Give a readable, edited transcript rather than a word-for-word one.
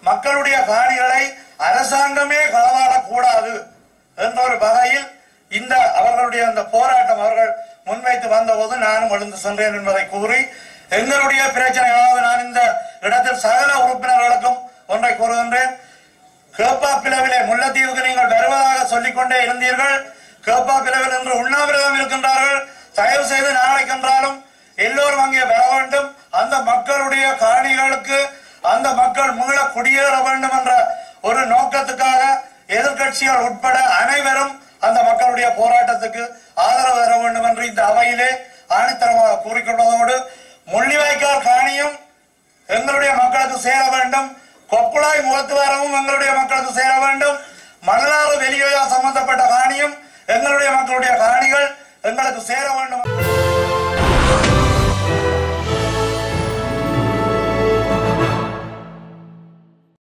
மக்களுடைய காணிகளை அரசாங்கமே களவாடக்கூடாது என்ற ஒரு வகையில் இந்த அவர்களுடைய அந்த போராட்டம் அவர்கள் முன்வைத்து வந்தபோது நானும் எழுந்து சென்றேன் என்பதை கூறி எங்களுடைய பிரச்சனையாவது நான் இந்த இடத்தில் சகல உறுப்பினர்களுக்கும் ஒன்றை கூறுகின்றேன். கேப்பாப்பிளவிலே முல்லைத்தீவுக்கு நீங்கள் வருவதாக சொல்லிக்கொண்டே இருந்தீர்கள். கேப்பாப்பிளவில் இன்று உண்ணாவிரதம் இருக்கின்றார்கள். தயவு செய்து நாளைக்கென்றாலும் எல்லோரும் அங்கே வர வேண்டும். அந்த மக்களுடைய காணிகளுக்கு அந்த மக்கள் மீள குடியேற வேண்டும் என்ற ஒரு நோக்கத்துக்காக எதிர்கட்சிகள் உட்பட அனைவரும் அந்த மக்களுடைய போராட்டத்துக்கு ஆதரவு தர வேண்டும் என்று இந்த அவையிலே ஆணித்தரமாக கூறிக்கொண்டதோடு முள்ளிவாய்க்கால் காணியும் எங்களுடைய மக்களுக்கு சேர வேண்டும். கொக்குழாய் முகத்துவாரமும் எங்களுடைய மக்களுக்கு சேர வேண்டும். மணலாறு வெளியோயா சம்பந்தப்பட்ட காணியும் எங்களுடைய மக்களுடைய காணிகள் எங்களுக்கு சேர வேண்டும்.